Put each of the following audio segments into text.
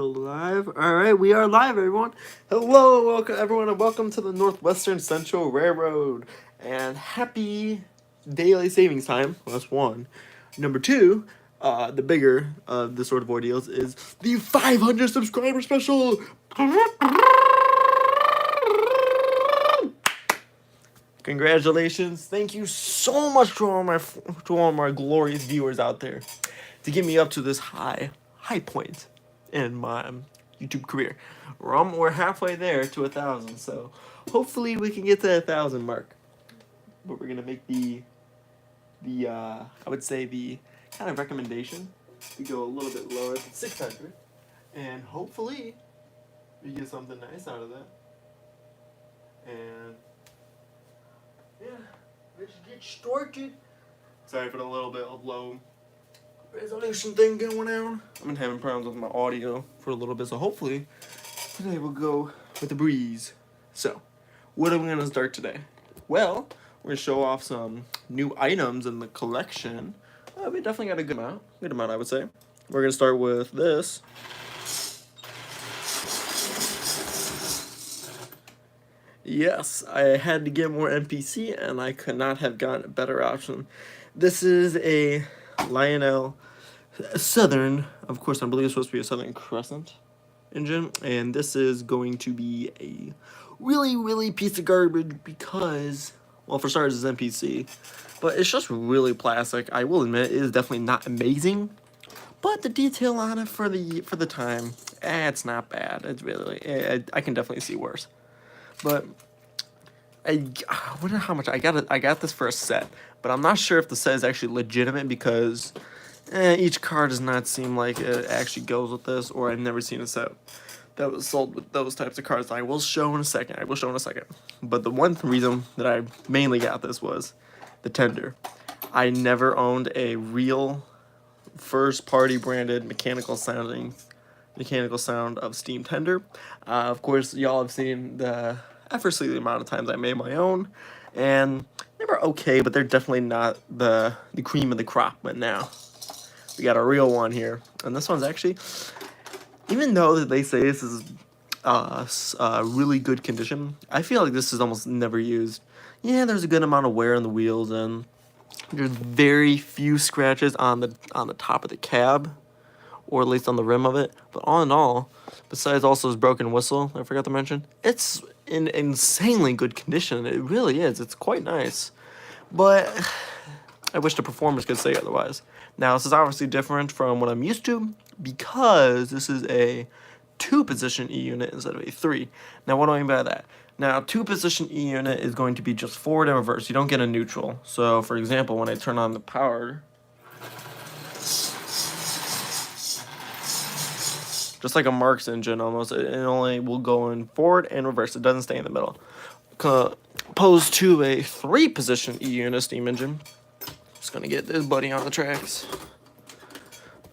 Live. All right, we are live, everyone. Hello, welcome everyone, and welcome to the Northwestern Central Railroad. And happy daylight savings time. Well, that's one. Number two, the bigger of the sort of ordeals is the 500 subscriber special. Congratulations! Thank you so much to all my glorious viewers out there to get me up to this high point in my YouTube career. We're halfway there to 1,000, so hopefully we can get to 1,000 mark. But we're gonna make the I would say the kind of recommendation to go a little bit lower to 600, and hopefully we get something nice out of that. And yeah, let's get started. Sorry for the little bit of low resolution thing going on. I've been having problems with my audio for a little bit, so hopefully today we'll go with the breeze. So, what are we gonna start today? Well, we're gonna show off some new items in the collection. We definitely got a good amount, I would say. We're gonna start with this. Yes, I had to get more NPC, and I could not have gotten a better option. This is a Lionel Southern, of course, I believe it's supposed to be a Southern Crescent engine, and this is going to be a really piece of garbage because, well, for starters, it's NPC, but it's just really plastic. I will admit, it is definitely not amazing, but the detail on it for the time, it's not bad. It's really, I can definitely see worse. But I wonder how much I got this for a set, but I'm not sure if the set is actually legitimate because each car does not seem like it actually goes with this, or I've never seen a set that was sold with those types of cars. I will show in a second. But the one reason that I mainly got this was the tender. I never owned a real first-party branded mechanical sound of steam tender. Of course, y'all have seen the effortlessly amount of times I made my own, and they were okay, but they're definitely not the cream of the crop. But now we got a real one here, and this one's actually, even though they say this is really good condition, I feel like this is almost never used. Yeah, there's a good amount of wear on the wheels, and there's very few scratches on the top of the cab, or at least on the rim of it. But all in all, besides also his broken whistle, I forgot to mention, it's in insanely good condition. It really is. It's quite nice. But I wish the performers could say otherwise. Now, this is obviously different from what I'm used to because this is a 2-position E-unit instead of a 3. Now, what do I mean by that? Now, 2-position E-unit is going to be just forward and reverse. You don't get a neutral. So, for example, when I turn on the power, just like a Marx engine almost, it only will go in forward and reverse. It doesn't stay in the middle. Opposed to a 3-position E-unit steam engine. Just gonna get this buddy on the tracks.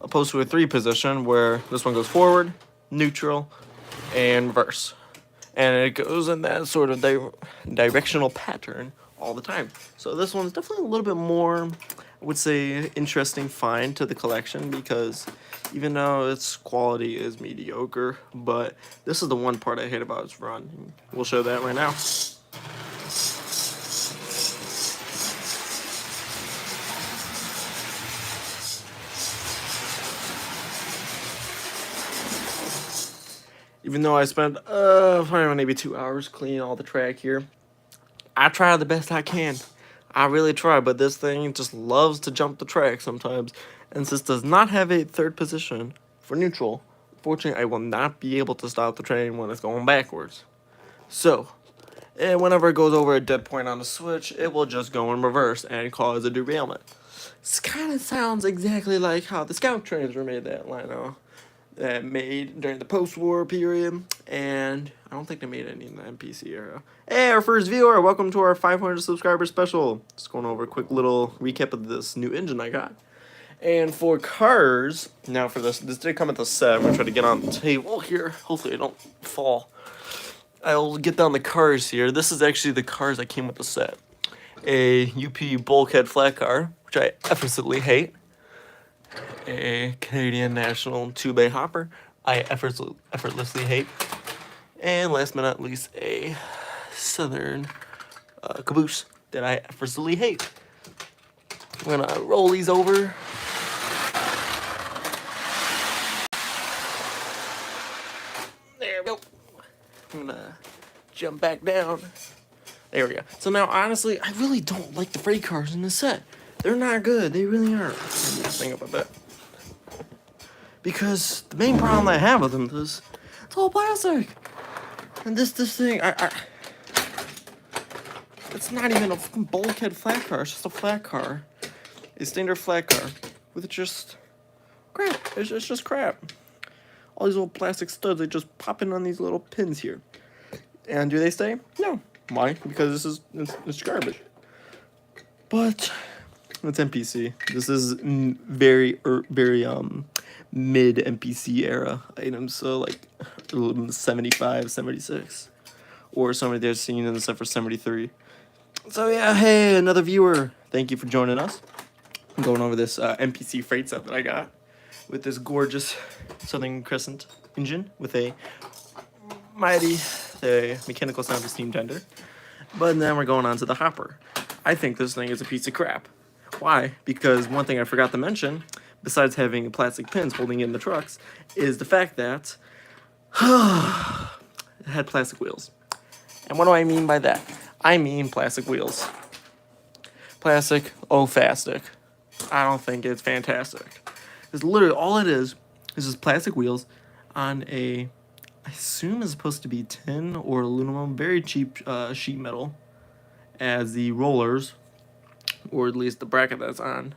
Opposed to a 3-position where this one goes forward, neutral, and reverse. And it goes in that sort of directional pattern all the time. So this one's definitely a little bit more, I would say, interesting find to the collection because even though its quality is mediocre, but this is the one part I hate about its run. We'll show that right now. Even though I spent probably maybe 2 hours cleaning all the track here, I try the best I can. I really try, but this thing just loves to jump the track sometimes. And since it does not have a 3rd position for neutral, unfortunately I will not be able to stop the train when it's going backwards. So, whenever it goes over a dead point on the switch, it will just go in reverse and cause a derailment. This kind of sounds exactly like how the scout trains were made that Lionel made during the post-war period, and I don't think they made any in the NPC era. Hey, our first viewer, welcome to our 500 subscriber special. Just going over a quick little recap of this new engine I got. And for cars, now for this did come with the set. I'm going to try to get on the table here. Hopefully I don't fall. I'll get down the cars here. This is actually the cars that came with the set. A UP bulkhead flat car, which I effortlessly hate. A Canadian National 2-bay hopper, I effortlessly hate. And last but not least, a Southern caboose that I effortlessly hate. I'm gonna roll these over. There we go. I'm gonna jump back down. There we go. So now, honestly, I really don't like the freight cars in this set. They're not good. They really aren't. Let me just think up a bit. Because the main problem I have with them is it's all plastic. And this thing, it's not even a fucking bulkhead flat car. It's just a flat car. A standard flat car with just crap. It's just crap. All these little plastic studs, they just pop in on these little pins here. And do they stay? No. Why? Because it's garbage. But it's NPC. This is very mid NPC era items. So like 75, 76, or somebody there's seen in the set for 73. So yeah, hey, another viewer. Thank you for joining us. I'm going over this NPC freight set that I got with this gorgeous Southern Crescent engine with a mighty mechanical sound of steam tender. But then we're going on to the hopper. I think this thing is a piece of crap. Why? Because one thing I forgot to mention, besides having plastic pins holding in the trucks, is the fact that it had plastic wheels. And what do I mean by that? I mean plastic wheels. Plastic, fastic. I don't think it's fantastic. It's literally all it is just plastic wheels on a, I assume it's supposed to be tin or aluminum, very cheap sheet metal as the rollers, or at least the bracket that's on.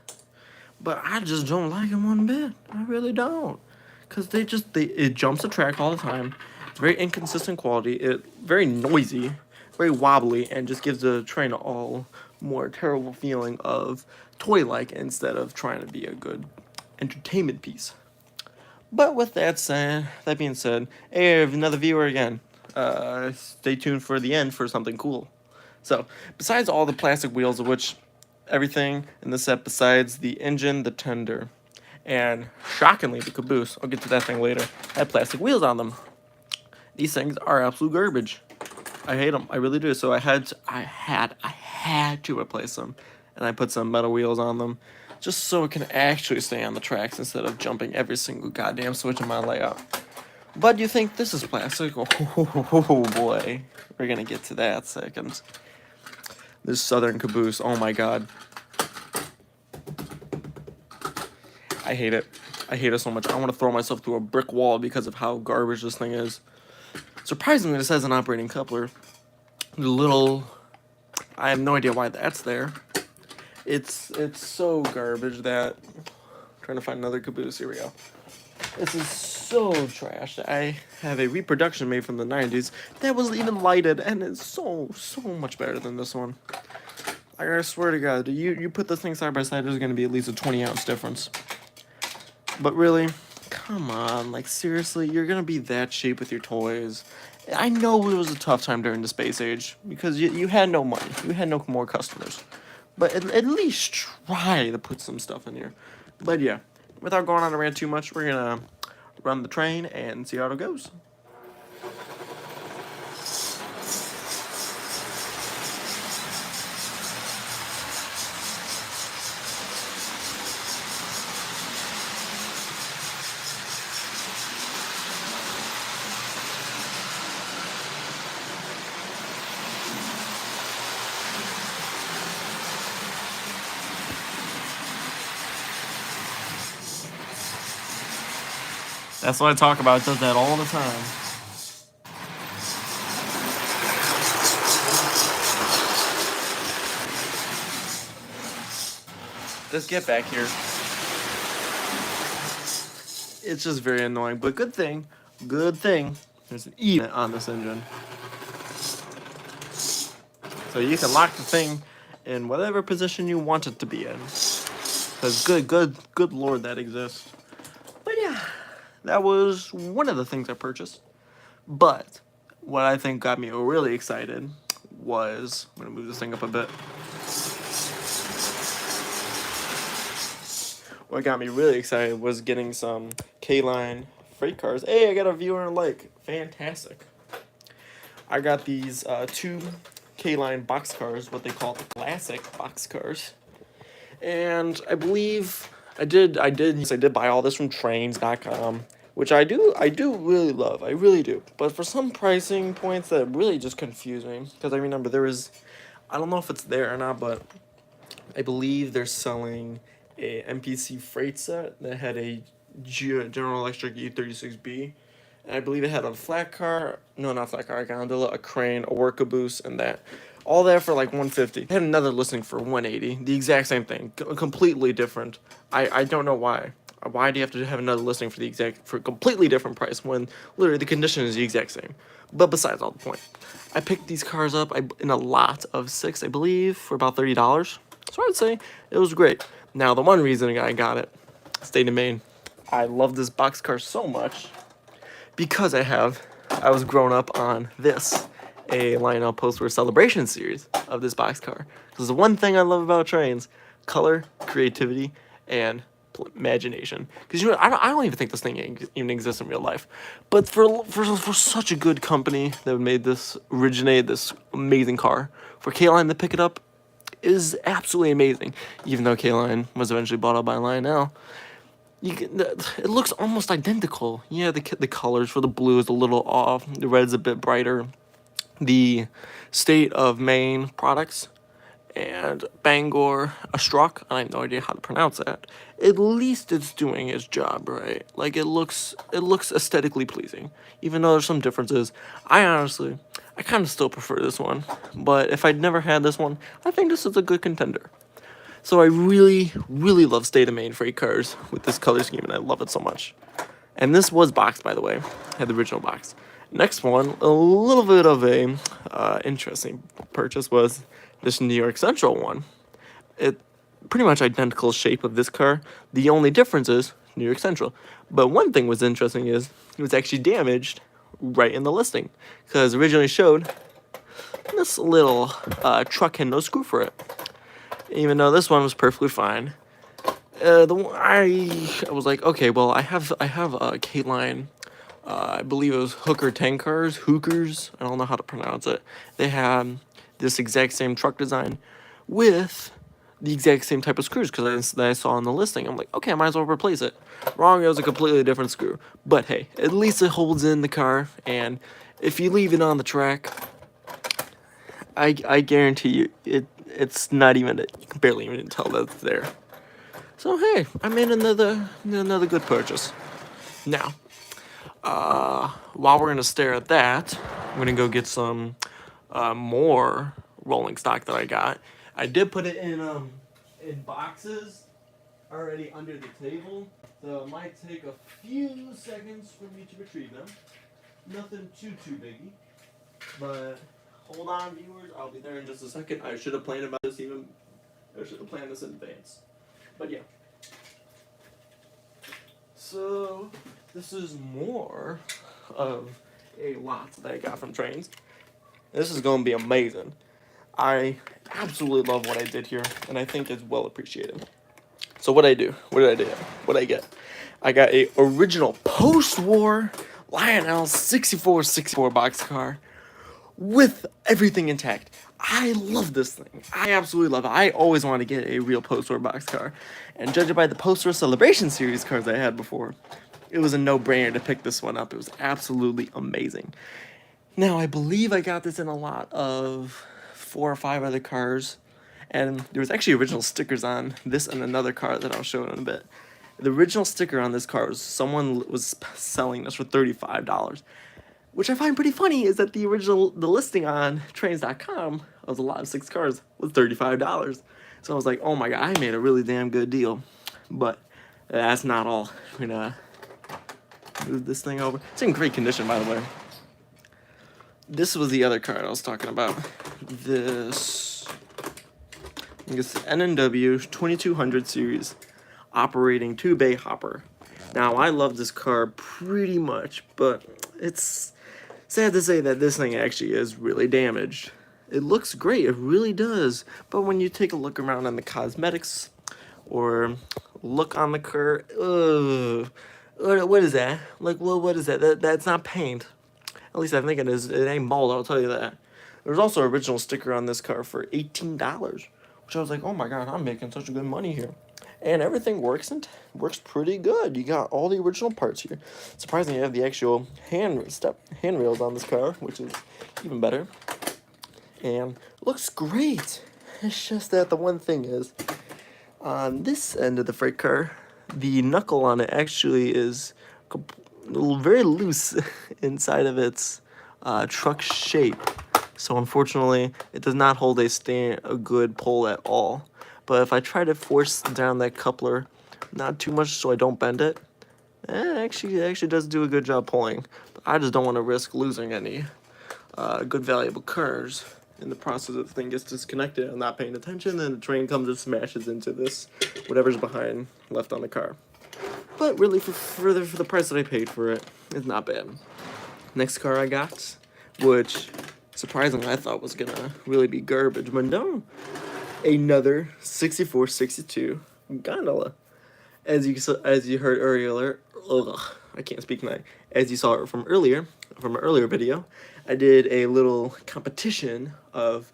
But I just don't like them one bit. I really don't. Because it jumps the track all the time. It's very inconsistent quality. It very noisy, very wobbly, and just gives the train all more terrible feeling of toy-like instead of trying to be a good entertainment piece. But with that being said, hey, I have another viewer again. Stay tuned for the end for something cool. So, besides all the plastic wheels, of which everything in the set besides the engine, the tender, and shockingly the caboose, I'll get to that thing later, had plastic wheels on them. These things are absolute garbage. I hate them. I really do. So I had to replace them, and I put some metal wheels on them, just so it can actually stay on the tracks instead of jumping every single goddamn switch in my layout. But you think this is plastic? Oh boy, we're gonna get to that second. This Southern caboose, oh my god. I hate it. I hate it so much. I want to throw myself through a brick wall because of how garbage this thing is. Surprisingly, this has an operating coupler. I have no idea why that's there. It's so garbage that... I'm trying to find another caboose. Here we go. This is so trash. I have a reproduction made from the 90s that was even lighted, and it's so much better than this one. I swear to God, you put this thing side by side, there's going to be at least a 20-ounce difference. But really, come on, like seriously, you're going to be that cheap with your toys. I know it was a tough time during the space age, because you had no money. You had no more customers. But at least try to put some stuff in here. But yeah, without going on a rant too much, we're going to run the train and see how it goes. That's what I talk about. It does that all the time. Let's get back here. It's just very annoying, but good thing, there's an E on this engine. So you can lock the thing in whatever position you want it to be in. Because good lord, that exists. But yeah, that was one of the things I purchased. But what I think got me really excited was, I'm going to move this thing up a bit. What got me really excited was getting some K-Line freight cars. Hey, I got a viewer and like. Fantastic. I got these two K-Line boxcars, what they call the classic boxcars. And I believe I did buy all this from trains.com, which I do really love. I really do. But for some pricing points that really just confuse me, because I remember there was, I don't know if it's there or not, but I believe they're selling a MPC freight set that had a General Electric E36B. And I believe it had a flat car, no, not flat car, a gondola, a crane, a work caboose, and that. All that for like 150. I had another listing for 180. The exact same thing, completely different. I don't know why. Why do you have to have another listing for a completely different price when literally the condition is the exact same? But besides all the point, I picked these cars up in a lot of 6, I believe, for about $30. So I would say it was great. Now the one reason I got it, State of Maine. I love this boxcar so much because I was grown up on this, a Lionel Postwar Celebration series of this boxcar. Because the one thing I love about trains, color, creativity, and imagination. Because you know, I don't even think this thing even exists in real life. But for such a good company that made this, originated this amazing car, for K-Line to pick it up is absolutely amazing. Even though K-Line was eventually bought out by Lionel, it looks almost identical. Yeah, the colors for the blue is a little off. The red's a bit brighter. The State of Maine products and Bangor Astruc, I have no idea how to pronounce that. At least it's doing its job right. Like it looks aesthetically pleasing, even though there's some differences. I kind of still prefer this one, but if I'd never had this one, I think this is a good contender. So I really, really love State of Maine freight cars with this color scheme, and I love it so much. And this was boxed, by the way. I had the original box. Next one, a little bit of a interesting purchase was this New York Central one. It pretty much identical shape of this car. The only difference is New York Central. But one thing was interesting is it was actually damaged right in the listing, because originally showed this little truck had no screw for it. Even though this one was perfectly fine. I was like, okay, well, I have a K-Line, I believe it was Hooker tank cars, Hookers, I don't know how to pronounce it. They had this exact same truck design with the exact same type of screws because I saw on the listing. I'm like, okay, I might as well replace it. Wrong, it was a completely different screw. But hey, at least it holds in the car, and if you leave it on the track, I guarantee you, it's not even, you can barely even tell that it's there. So hey, I made another good purchase. Now, while we're gonna stare at that, I'm gonna go get some more rolling stock that I got. I did put it in boxes already under the table, so it might take a few seconds for me to retrieve them. Nothing too biggie, but hold on, viewers. I'll be there in just a second. I should have planned about this I should have planned this in advance. But yeah. So this is more of a lot that I got from trains. This is going to be amazing. I absolutely love what I did here, and I think it's well appreciated. So what did I get? I got a original post-war Lionel 6464 boxcar with everything intact. I love this thing. I absolutely love it. I always wanted to get a real post-war boxcar, and judging by the Post-War Celebration series cars I had before, it was a no-brainer to pick this one up. It was absolutely amazing. Now, I believe I got this in a lot of 4 or 5 other cars, and there was actually original stickers on this and another car that I'll show in a bit. The original sticker on this car was someone was selling this for $35. Which I find pretty funny is that the listing on trains.com of the lot of 6 cars was $35. So I was like, oh my god, I made a really damn good deal. But that's not all. I'm gonna move this thing over. It's in great condition, by the way. This was the other car I was talking about. This, I think it's the NNW 2200 series operating 2-bay hopper. Now, I love this car pretty much, but it's sad to say that this thing actually is really damaged. It looks great, it really does, but when you take a look around on the cosmetics or look on the car, What is that? Like, what is that? That's not paint. At least I think it is. It ain't mold, I'll tell you that. There's also an original sticker on this car for $18, which I was like, oh my god, I'm making such a good money here. And everything works pretty good. You got all the original parts here. Surprisingly, you have the actual handrails on this car, which is even better. And looks great. It's just that the one thing is, on this end of the freight car, the knuckle on it actually is very loose inside of its truck shape. So unfortunately, it does not hold a good pull at all. But if I try to force down that coupler, not too much so I don't bend it, it actually does do a good job pulling. But I just don't want to risk losing any good valuable cars in the process of the thing gets disconnected and not paying attention, and the train comes and smashes into this whatever's behind left on the car. But really, for the price that I paid for it, it's not bad. Next car I got, which surprisingly I thought was gonna really be garbage, but no, another 6462 gondola. As you heard earlier, I can't speak tonight. As you saw it from an earlier video, I did a little competition of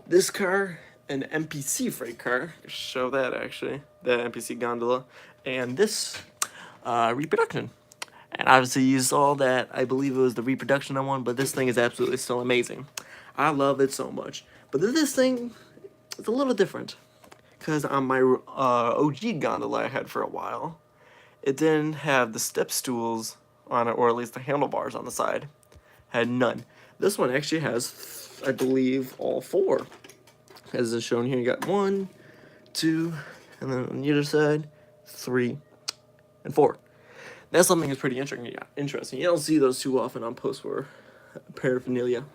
this car, an MPC freight car. Show that actually, the MPC gondola, and this reproduction. And obviously you saw that I believe it was the reproduction I won, but this thing is absolutely still amazing. I love it so much. But this thing is a little different, because on my OG gondola I had for a while, it didn't have the step stools on it, or at least the handlebars on the side. Had none. This one actually has, I believe, all four. As is shown here, you got 1, 2, and then on the other side, 3, and 4. That's something that's pretty interesting. You don't see those too often on post-war paraphernalia.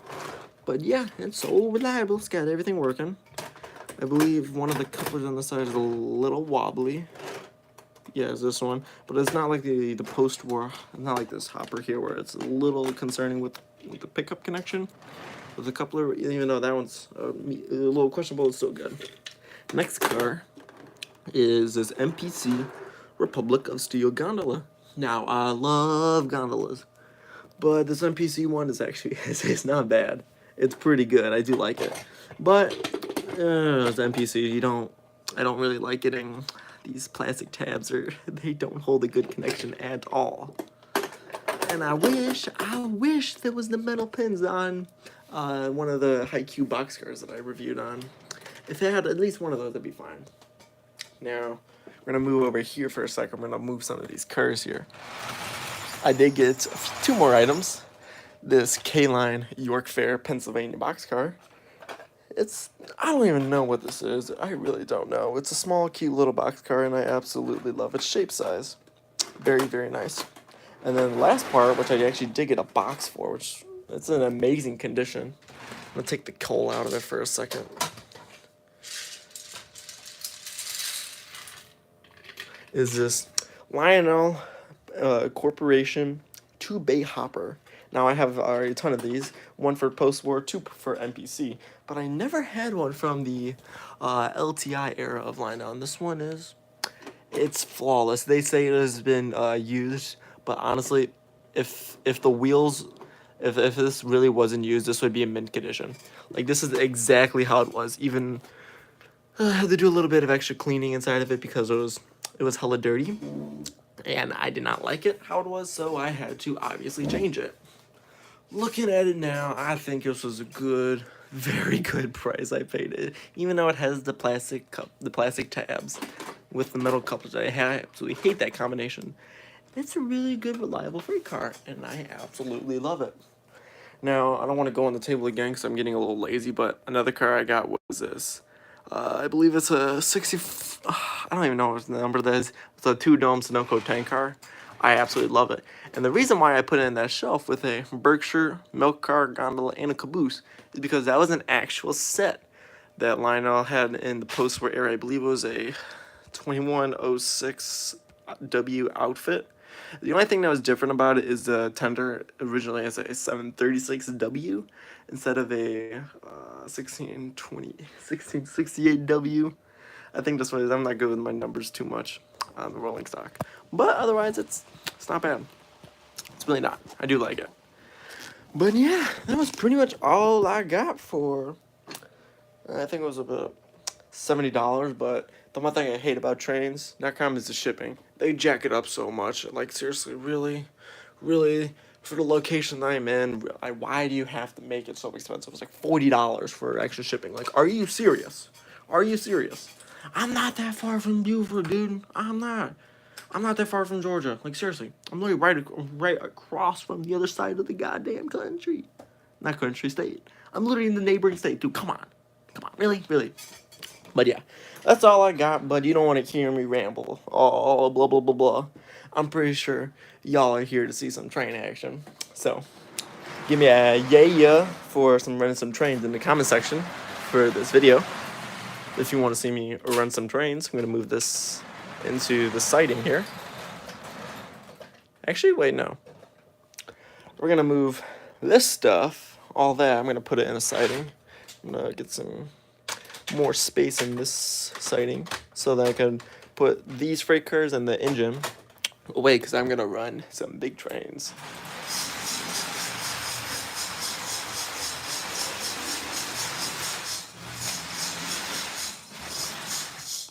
But yeah, it's so reliable. It's got everything working. I believe one of the couplers on the side is a little wobbly. Yeah, it's this one. But it's not like the post-war, not like this hopper here where it's a little concerning with the pickup connection. With the coupler, even though that one's a little questionable, it's still good. Next car is this MPC Republic of Steel gondola. Now, I love gondolas, but this MPC one is actually, it's not bad. It's pretty good. I do like it. But, it's MPC, I don't really like getting these plastic tabs, or they don't hold a good connection at all. And I wish there was the metal pins on one of the Haikyuu boxcars that I reviewed on. If it had at least one of those, that'd be fine. Now, we're gonna move over here for a second. I'm gonna move some of these cars here. I did get 2 more items. This K-Line York Fair Pennsylvania boxcar. I don't even know what this is. I really don't know. It's a small, cute little boxcar, and I absolutely love its shape size. Very, very nice. And then the last part, which I actually did get a box for, which it's in amazing condition. I'm gonna take the coal out of it for a second. Is this Lionel Corporation 2-bay hopper. Now I have already a ton of these, 1 for post-war, 2 for MPC, but I never had one from the LTI era of Lionel, and this one it's flawless. They say it has been used, but honestly, if the wheels, if this really wasn't used, this would be in mint condition. Like, this is exactly how it was. Even I had to do a little bit of extra cleaning inside of it because it was hella dirty, and I did not like it how it was, so I had to obviously change it. Looking at it now, I think this was a good, very good price I paid it, even though it has the plastic tabs with the metal couplers. I absolutely hate that combination. It's a really good, reliable freight car, and I absolutely love it. Now, I don't want to go on the table again because I'm getting a little lazy, but another car I got was this. I believe it's a 60, I don't even know what the number that is. It's a 2-dome Sunoco tank car. I absolutely love it. And the reason why I put it in that shelf with a Berkshire milk car, gondola, and a caboose is because that was an actual set that Lionel had in the post-war era. I believe it was a 2106W outfit. The only thing that was different about it is the tender originally has a 736W instead of a 1668W. I think this one is, I'm not good with my numbers too much. on the rolling stock. But otherwise, it's not bad. It's really not. I do like it. But yeah, that was pretty much all I got for, I think it was about $70, but the one thing I hate about trains.com is the shipping. They jack it up so much. Like, seriously, really, for the location I'm in, why do you have to make it so expensive? It's like $40 for extra shipping. Like, are you serious? Are you serious? I'm not that far from Buford, dude. I'm not that far from Georgia. Like, seriously. I'm literally right across from the other side of the goddamn country. Not country, state. I'm literally in the neighboring state, dude. Come on. Really? But yeah, that's all I got, but you don't want to hear me ramble. Oh, blah, blah, blah, blah. I'm pretty sure y'all are here to see some train action. So, give me a yeah for running some trains in the comment section for this video. If you want to see me run some trains, I'm going to move this into the siding here. Actually, wait, no. We're going to move this stuff, all that, I'm going to put it in a siding. I'm going to get some more space in this siding so that I can put these freight cars and the engine away because I'm going to run some big trains.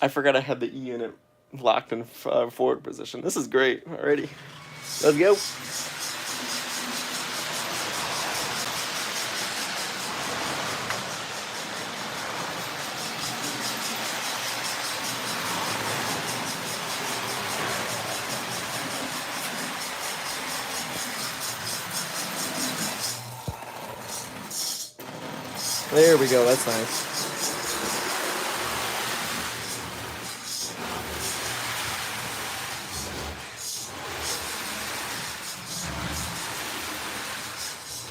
I forgot I had the E unit locked in forward position. This is great already. Let's go. There we go, that's nice.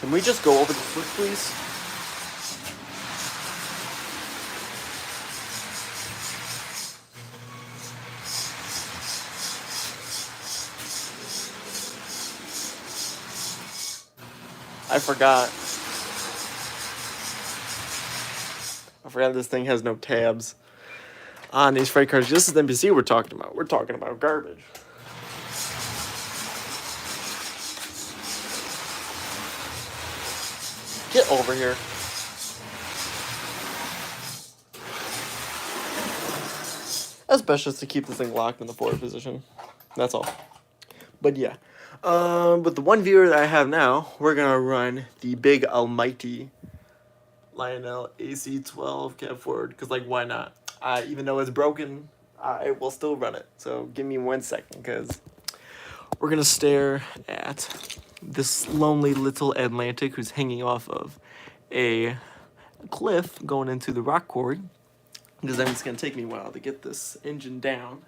Can we just go over the switch, please? I forgot this thing has no tabs on these freight cars. This is the NPC we're talking about. We're talking about garbage. Get over here. That's best just to keep this thing locked in the forward position. That's all. But yeah. With the one viewer that I have now, we're gonna run the big almighty Lionel AC12 cab forward, because like, why not? Even though it's broken, I will still run it. So give me 1 second, because we're gonna stare at this lonely little Atlantic who's hanging off of a cliff going into the rock quarry, because then it's gonna take me a while to get this engine down.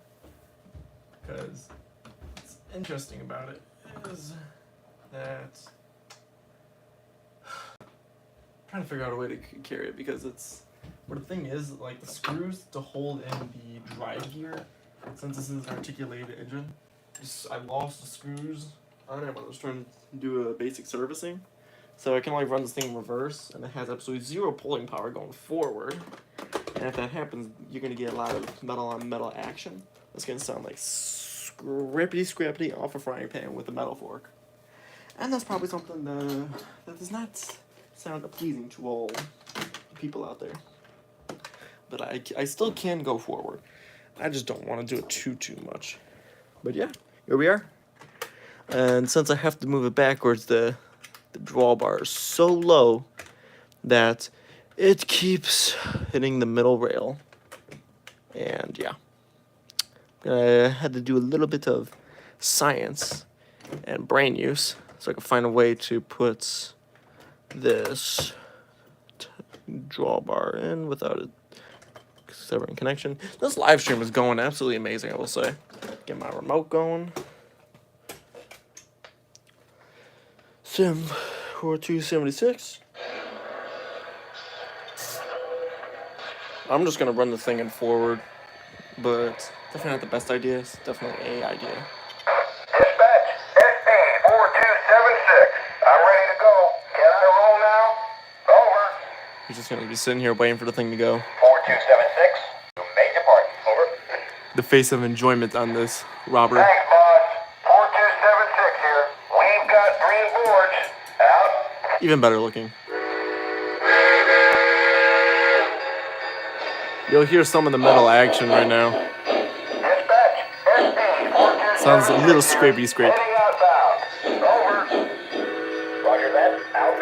Because what's interesting about it is that trying to figure out a way to carry it, because it's, what the thing is, like, the screws to hold in the drive gear, since this is an articulated engine, I lost the screws on it when I was trying to do a basic servicing, so I can only run this thing in reverse, and it has absolutely zero pulling power going forward, and if that happens, you're going to get a lot of metal on metal action. It's going to sound like scrappity off a frying pan with a metal fork, and that's probably something that does not sound pleasing to all people out there. But I still can go forward. I just don't want to do it too much. But yeah, here we are. And since I have to move it backwards, the drawbar is so low that it keeps hitting the middle rail. And yeah, I had to do a little bit of science and brain use so I could find a way to put this drawbar in without it severing connection. This live stream is going absolutely amazing, I will say. Get my remote going. Sim 4276. I'm just gonna run the thing in forward, but definitely not the best idea. It's definitely a idea. Dispatch, SB 4276. I'm ready to go. Can I roll now? Over. He's just gonna be sitting here waiting for the thing to go. 4276. You may depart. Over. the face of enjoyment on this, Robert. Thanks, boss. 4276 here. We've got green boards. Out. Even better looking. You'll hear some of the metal action right now. Dispatch. SD 4276. Sounds a little scrapey scrape. Heading outbound. Over. Roger that. Out.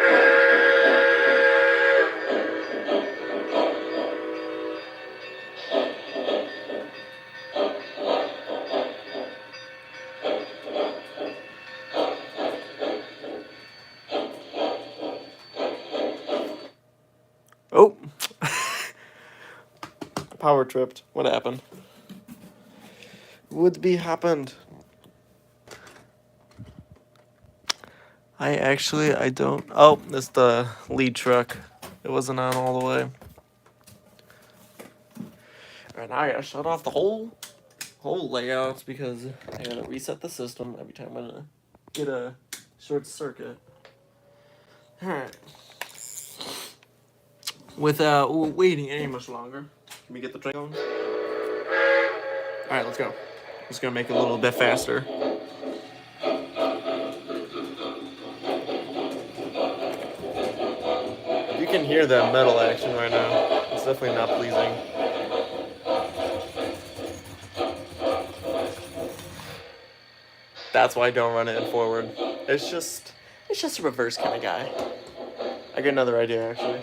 Oh. Power tripped. What happened? Would be happened. I don't. Oh, it's the lead truck. It wasn't on all the way. Alright, now I gotta shut off the whole layout because I gotta reset the system every time I'm gonna get a short circuit. Alright. Without waiting any much longer, can we get the train going? Alright, let's go. Just gonna make it a little bit faster. You can hear that metal action right now. It's definitely not pleasing. That's why I don't run it in forward. It's just a reverse kind of guy. I got another idea actually.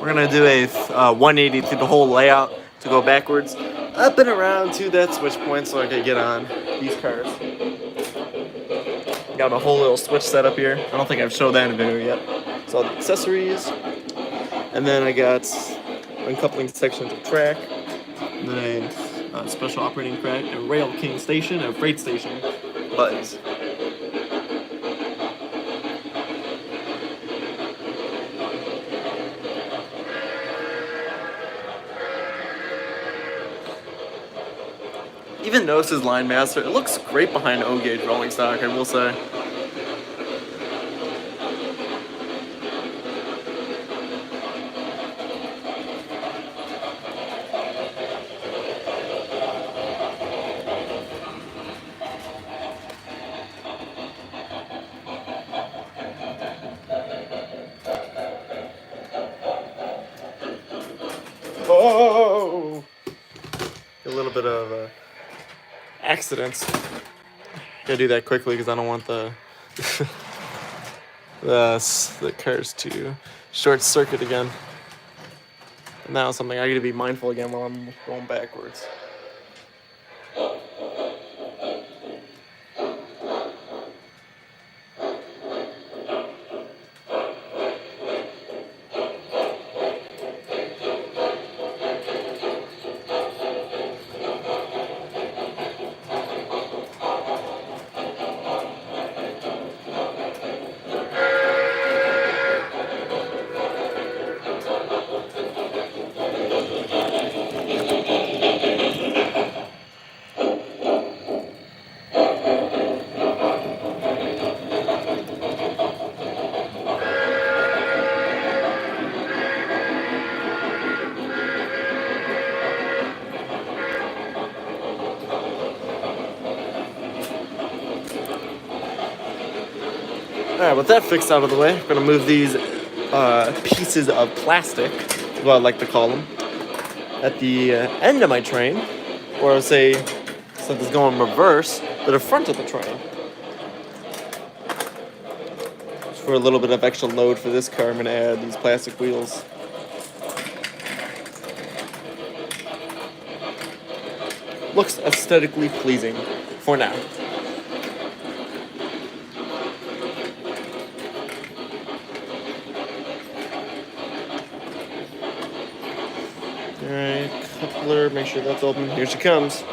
We're gonna do a 180 through the whole layout to go backwards, up and around to that switch point so I can get on these cars. Got a whole little switch set up here. I don't think I've showed that in a video yet. So all the accessories, and then I got uncoupling sections of track, and then a special operating track, a Rail King station, a freight station buttons. Even notice his line master. It looks great behind O gauge rolling stock, I will say. Oh! A little bit of accidents. Gotta do that quickly because I don't want the the cars to short circuit again. And now something I gotta be mindful again while I'm going backwards. Alright, with that fixed out of the way, I'm going to move these pieces of plastic, is what I like to call them, at the end of my train, or I would say, since it's going reverse, to the front of the train. Just for a little bit of extra load for this car, I'm going to add these plastic wheels. Looks aesthetically pleasing for now. Alright, coupler, make sure that's open. Here she comes.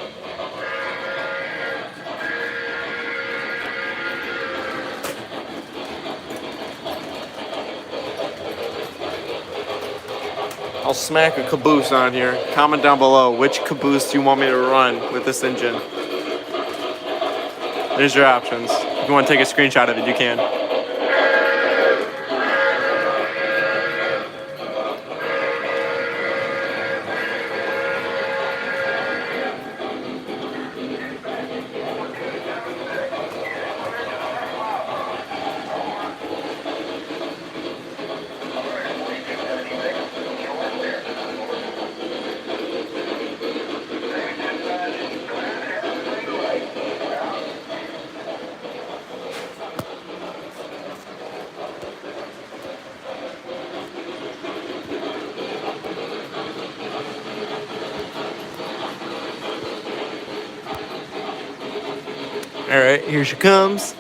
I'll smack a caboose on here. Comment down below which caboose you want me to run with this engine. There's your options. If you want to take a screenshot of it, you can. All right, here she comes.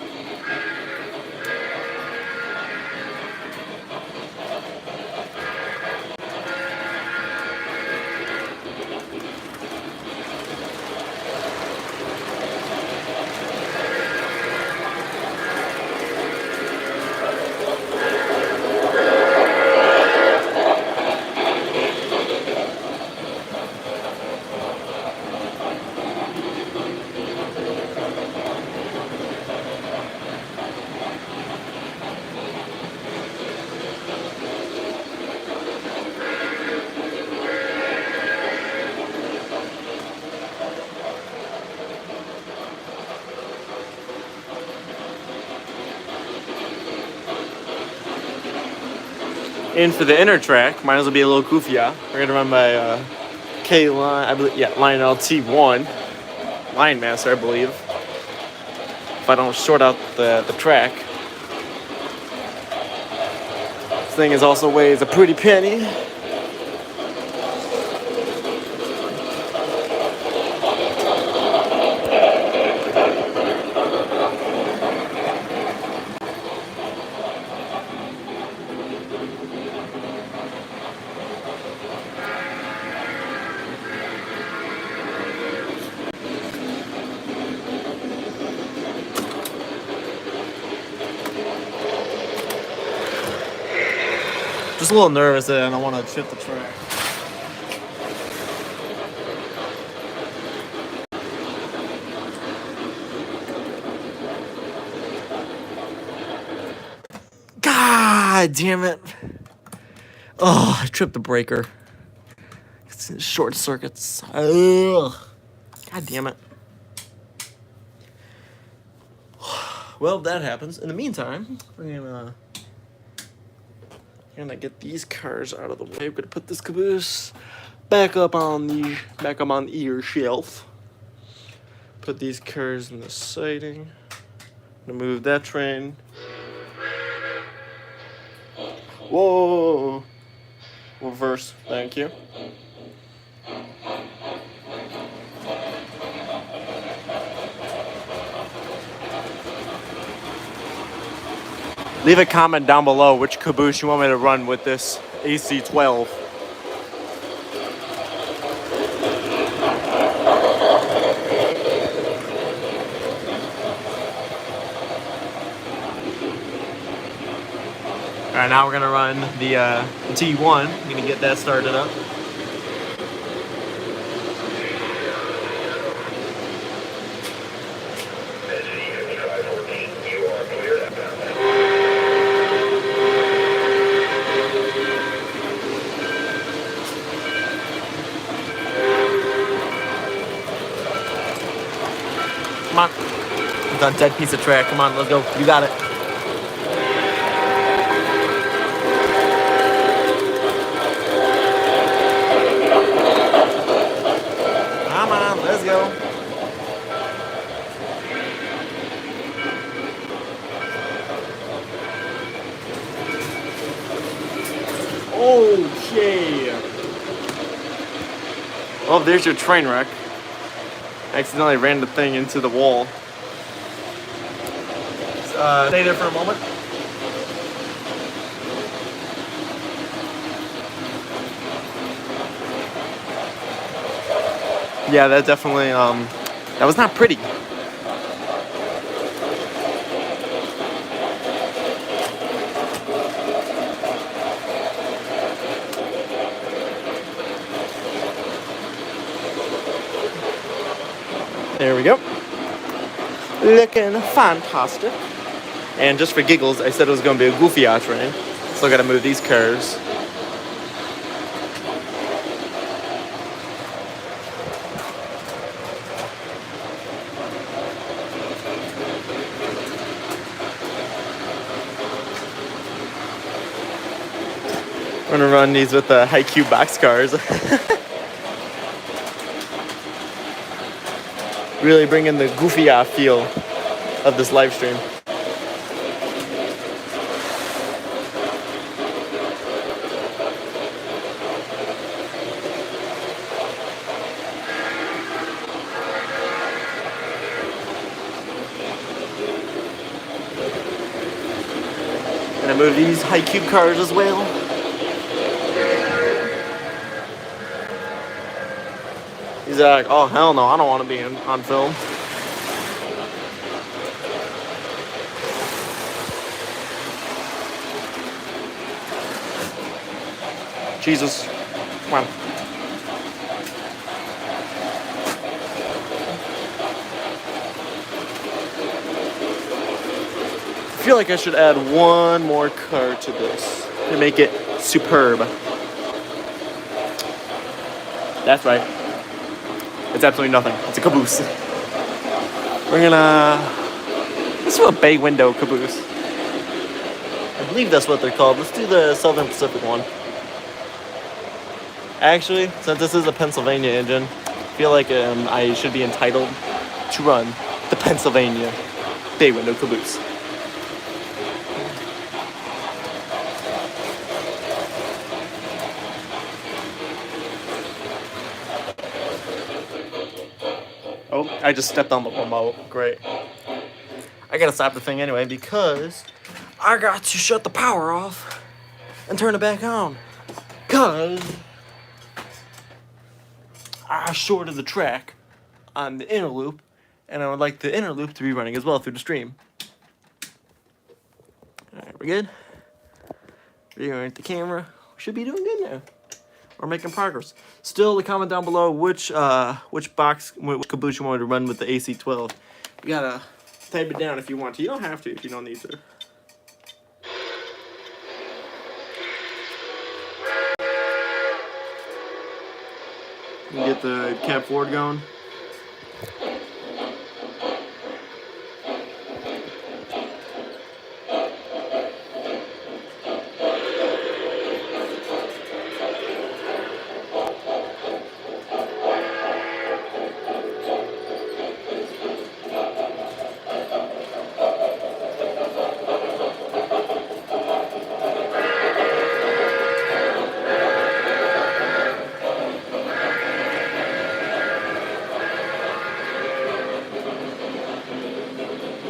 In for the inner track, might as well be a little goofier. We're gonna run by K-Line, I believe, yeah, Lionel T1, Line Master, I believe. If I don't short out the track. This thing is also weighs a pretty penny. Just a little nervous that I don't want to chip the track. God damn it. Oh, I tripped the breaker. It's short circuits. Ugh. God damn it. Well, that happens. In the meantime, we're gonna get these cars out of the way. We're gonna put this caboose back up on the ear shelf. Put these cars in the siding. Gonna move that train. Whoa! Reverse, thank you. Leave a comment down below which caboose you want me to run with this AC-12. Alright, now we're gonna run the T1. I'm gonna get that started up. Come on. It's a dead piece of track. Come on, let's go. You got it. Come on, let's go. Oh, shit. Oh, there's your train wreck. I accidentally ran the thing into the wall. Stay there for a moment. Yeah, that definitely, that was not pretty. There we go. Looking fantastic. And just for giggles, I said it was going to be a goofy train. So I got to move these cars. We're going to run these with the Haikyuu box cars. Really bringing the goofy feel of this live stream. Gonna move these Haikyuu cars as well. He's like, oh hell no, I don't want to be on film. Jesus, come on. I feel like I should add one more car to this to make it superb. That's right. It's absolutely nothing. It's a caboose. We're gonna... Let's do a bay window caboose. I believe that's what they're called. Let's do the Southern Pacific one. Actually, since this is a Pennsylvania engine, I feel like I should be entitled to run the Pennsylvania bay window caboose. Oh, I just stepped on the remote. Great. I gotta stop the thing anyway because I got to shut the power off and turn it back on. Because I shorted the track on the inner loop and I would like the inner loop to be running as well through the stream. Alright, we're good. Reorient the camera. We should be doing good now. We're making progress. Still, comment down below which box, which caboose you wanted to run with the AC-12. You gotta type it down if you want to. You don't have to if you don't need to. You get the cab forward going.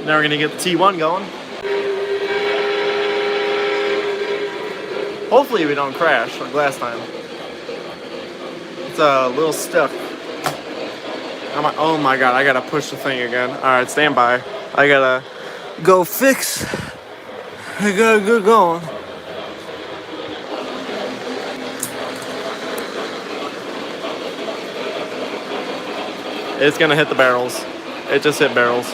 Now we're gonna get the T1 going. Hopefully we don't crash like last time. It's a little stuck. Oh my god, I gotta push the thing again. Alright, stand by. I gotta go fix. I gotta get going. It's gonna hit the barrels. It just hit barrels.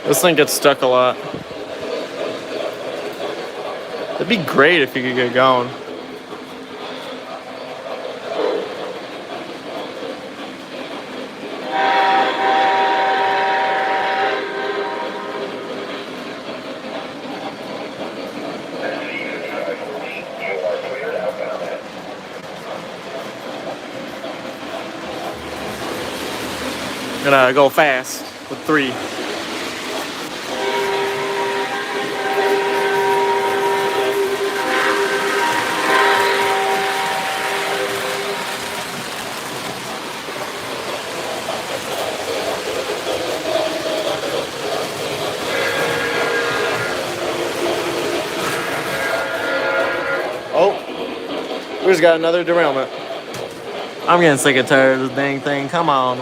This thing gets stuck a lot. It'd be great if you could get going. Gonna go fast with 3. Oh, we just got another derailment. I'm getting sick and tired of this dang thing. Come on.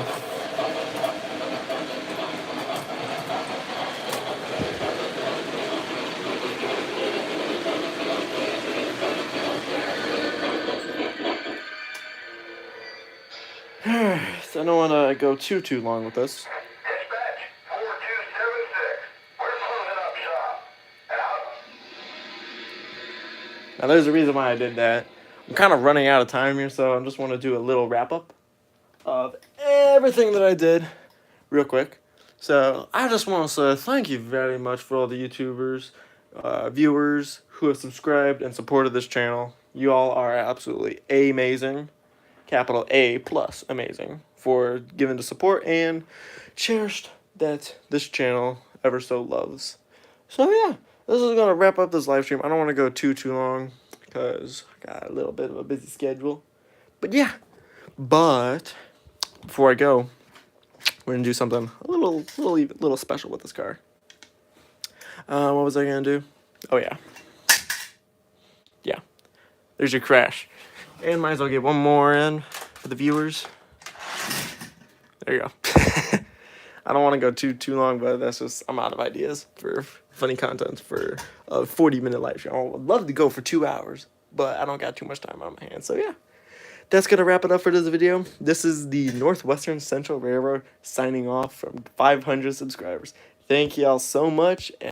So I don't want to go too long with this. Dispatch 4276. We're closing up shop. Out. Now there's a reason why I did that. I'm kind of running out of time here, so I just want to do a little wrap up of everything that I did real quick. So I just want to say thank you very much for all the YouTubers, viewers who have subscribed and supported this channel. You all are absolutely amazing, capital A plus amazing, for giving the support and cherished that this channel ever so loves. So yeah, this is gonna wrap up this live stream. I don't want to go too long because I got a little bit of a busy schedule. But yeah, but before I go, we're gonna do something a little special with this car. What was I gonna do? Oh yeah, there's your crash, and might as well get one more in for the viewers. There you go. I don't want to go too long, but that's just, I'm out of ideas for funny content for a 40-minute live stream. I would love to go for 2 hours, but I don't got too much time on my hands. So yeah, that's gonna wrap it up for this video. This is the Northwestern Central Railroad signing off from 500 subscribers. Thank y'all so much.